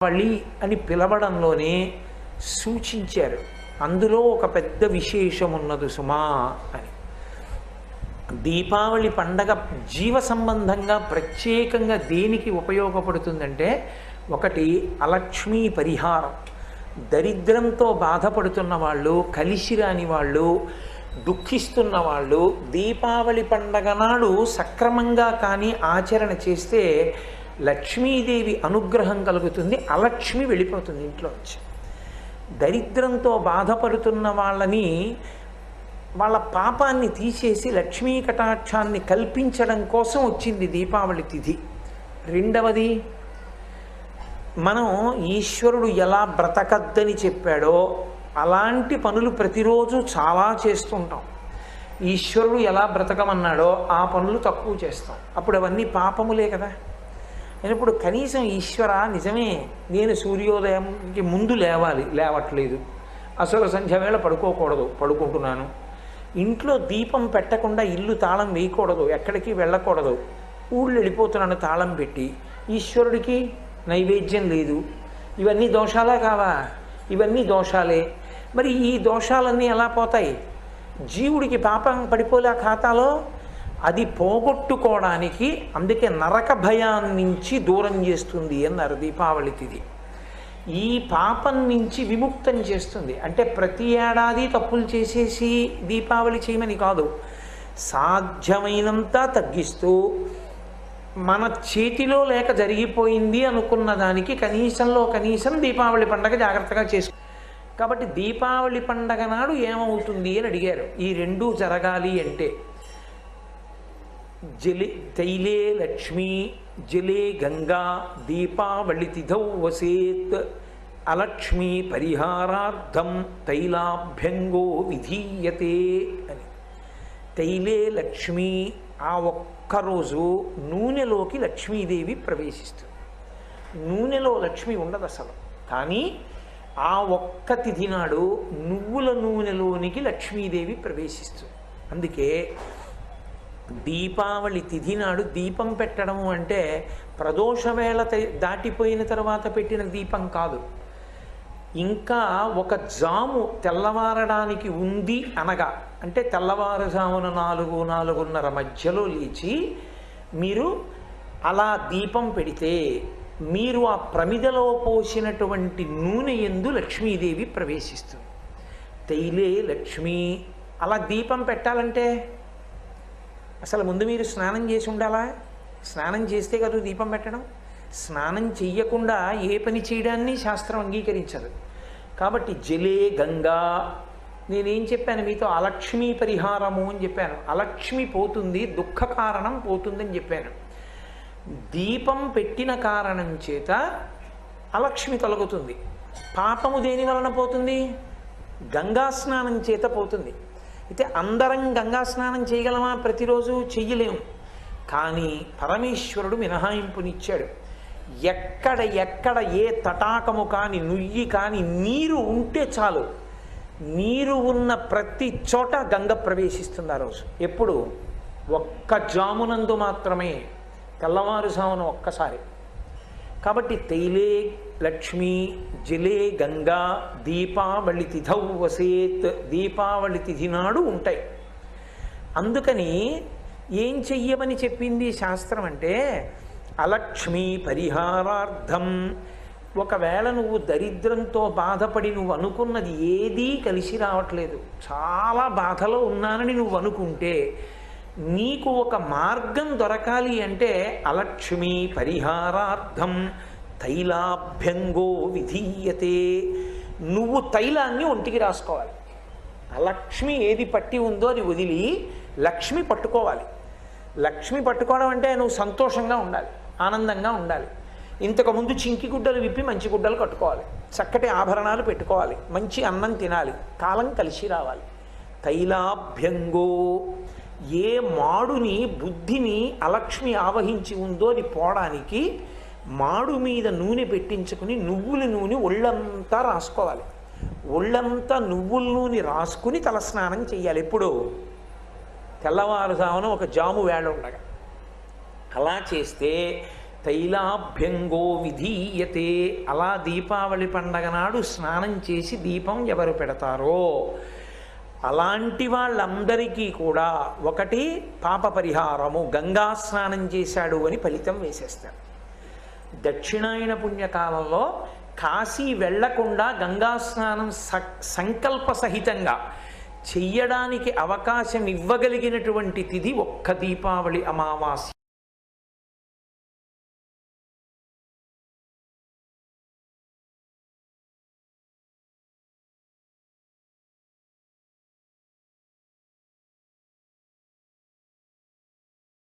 దీపావళి అని పిలవడంలోనే సూచించారు. అందులో ఒక పెద్ద విశేషం ఉన్నది సుమా అని. దీపావళి పండగ జీవ సంబంధంగా ప్రత్యేకంగా దేనికి ఉపయోగపడుతుందంటే, ఒకటి అలక్ష్మీ పరిహారం. దరిద్రంతో బాధపడుతున్న వాళ్ళు, కలిసి రాని వాళ్ళు, దుఃఖిస్తున్న వాళ్ళు దీపావళి పండగ నాడు సక్రమంగా కానీ ఆచరణ చేస్తే లక్ష్మీదేవి అనుగ్రహం కలుగుతుంది, అలక్ష్మి వెళ్ళిపోతుంది ఇంట్లోంచి. దరిద్రంతో బాధపడుతున్న వాళ్ళని, వాళ్ళ పాపాన్ని తీసేసి లక్ష్మీ కటాక్షాన్ని కల్పించడం కోసం వచ్చింది దీపావళి తిథి. రెండవది, మనం ఈశ్వరుడు ఎలా బ్రతకద్దని చెప్పాడో అలాంటి పనులు ప్రతిరోజు చాలా చేస్తుంటాం. ఈశ్వరుడు ఎలా బ్రతకమన్నాడో ఆ పనులు తక్కువ చేస్తాం. అప్పుడు అవన్నీ పాపములే కదా. అయినప్పుడు కనీసం ఈశ్వర, నిజమే నేను సూర్యోదయంకి ముందు లేవాలి, లేవట్లేదు. అసలు సంధ్య వేళ పడుకోకూడదు, పడుకుంటున్నాను. ఇంట్లో దీపం పెట్టకుండా ఇల్లు తాళం వేయకూడదు, ఎక్కడికి వెళ్ళకూడదు, ఊళ్ళు వెళ్ళిపోతున్నాను తాళం పెట్టి. ఈశ్వరుడికి నైవేద్యం లేదు. ఇవన్నీ దోషాలా కావా? ఇవన్నీ దోషాలే. మరి ఈ దోషాలన్నీ ఎలా పోతాయి? జీవుడికి పాపం పడిపోలే ఖాతాలో. అది పోగొట్టుకోవడానికి, అందుకే నరక భయాన్ని నుంచి దూరం చేస్తుంది అన్నారు దీపావళి తిథి. ఈ పాపం నుంచి విముక్తం చేస్తుంది. అంటే ప్రతి ఏడాది తప్పులు చేసేసి దీపావళి చేయమని కాదు, సాధ్యమైనంత తగ్గిస్తూ మన చేతిలో లేక జరిగిపోయింది అనుకున్న దానికి కనీసంలో కనీసం దీపావళి పండగ జాగ్రత్తగా చేసుకో. కాబట్టి దీపావళి పండగ నాడు ఏమవుతుంది అని అడిగారు. ఈ రెండూ జరగాలి అంటే తైలే లక్ష్మీ జలే గంగా దీపావళి తిథౌ వసేత్ అలక్ష్మీ పరిహారార్థం తైలాభ్యంగో విధీయతే అని. తైలే లక్ష్మీ, ఆ ఒక్కరోజు నూనెలోకి లక్ష్మీదేవి ప్రవేశిస్తుంది. నూనెలో లక్ష్మి ఉండదు అసలు, కానీ ఆ ఒక్క తిథి నాడు నువ్వుల నూనెలోనికి లక్ష్మీదేవి ప్రవేశిస్తుంది. అందుకే దీపావళి తిథి నాడు దీపం పెట్టడం అంటే ప్రదోషవేళ దాటిపోయిన తర్వాత పెట్టిన దీపం కాదు. ఇంకా ఒక జాము తెల్లవారడానికి ఉంది అనగా, అంటే తెల్లవారుజామున 4-4:30 మధ్యలో లేచి మీరు అలా దీపం పెడితే, మీరు ఆ ప్రమిదలో పోసినటువంటి నూనె యందు లక్ష్మీదేవి ప్రవేశిస్తుంది. తైలే లక్ష్మీ. అలా దీపం పెట్టాలంటే అసలు ముందు మీరు స్నానం చేసి ఉండాలా? స్నానం చేస్తే కదా దీపం పెట్టడం. స్నానం చెయ్యకుండా ఏ పని చేయడాన్ని శాస్త్రం అంగీకరించదు. కాబట్టి జలే గంగా. నేనేం చెప్పాను మీతో? అలక్ష్మీ పరిహారము అని చెప్పాను. అలక్ష్మి పోతుంది, దుఃఖ కారణం పోతుందని చెప్పాను. దీపం పెట్టిన కారణం చేత అలక్ష్మి తొలగుతుంది. పాపము దేని వలన పోతుంది? గంగా స్నానం చేత పోతుంది. అయితే అందరం గంగా స్నానం చేయగలమా? ప్రతిరోజు చెయ్యలేము. కానీ పరమేశ్వరుడు మినహాయింపునిచ్చాడు. ఎక్కడ ఏ తటాకము కానీ, నుయ్యి కానీ నీరు ఉంటే చాలు. నీరు ఉన్న ప్రతి చోట గంగ ప్రవేశిస్తుంది ఆ రోజు. ఎప్పుడు? ఒక్క జామునందు మాత్రమే, తెల్లవారుజామున ఒక్కసారి. కాబట్టి తైలే లక్ష్మీ జలే గంగా దీపావళి తిథౌ వసేత్. దీపావళి తిథి నాడు ఉంటాయి. అందుకని ఏం చెయ్యమని చెప్పింది శాస్త్రం అంటే, అలక్ష్మీ పరిహారార్థం. ఒకవేళ నువ్వు దరిద్రంతో బాధపడి నువ్వు అనుకున్నది ఏదీ కలిసి రావట్లేదు, చాలా బాధలో ఉన్నానని నువ్వు అనుకుంటే, నీకు ఒక మార్గం దొరకాలి అంటే అలక్ష్మీ పరిహారార్థం తైలాభ్యంగో విధీయతే. నువ్వు తైలాన్ని ఒంటికి రాసుకోవాలి. అలక్ష్మి ఏది పట్టి ఉందో అది వదిలి లక్ష్మి పట్టుకోవాలి. లక్ష్మి పట్టుకోవడం అంటే నువ్వు సంతోషంగా ఉండాలి, ఆనందంగా ఉండాలి. ఇంతకుముందు చింకి గుడ్డలు విప్పి మంచి గుడ్డలు కట్టుకోవాలి, చక్కటి ఆభరణాలు పెట్టుకోవాలి, మంచి అన్నం తినాలి, కాలం కలిసి రావాలి. తైలాభ్యంగో. ఏ మాడుని, బుద్ధిని అలక్ష్మి ఆవహించి ఉందో అది పోవడానికి మాడు మీద నూనె పెట్టించుకుని నువ్వుల నూనె ఒళ్ళంతా రాసుకోవాలి. ఒళ్ళంతా నువ్వుల నూనె రాసుకుని తలస్నానం చెయ్యాలి. ఎప్పుడు? తెల్లవారుజామున ఒక జాము వేళ ఉండగా. అలా చేస్తే తైలాభ్యంగో విధీయతే. అలా దీపావళి పండగ నాడు స్నానం చేసి దీపం ఎవరు పెడతారో అలాంటి వాళ్ళందరికీ కూడా ఒకటి పాప పరిహారము, గంగా స్నానం చేశాడు అని ఫలితం వేసేస్తారు. దక్షిణాయన పుణ్యకాలంలో కాశీ వెళ్లకుండా గంగా స్నానం సంకల్ప సహితంగా చెయ్యడానికి అవకాశం ఇవ్వగలిగినటువంటి తిథి ఒక్క దీపావళి అమావాస్య.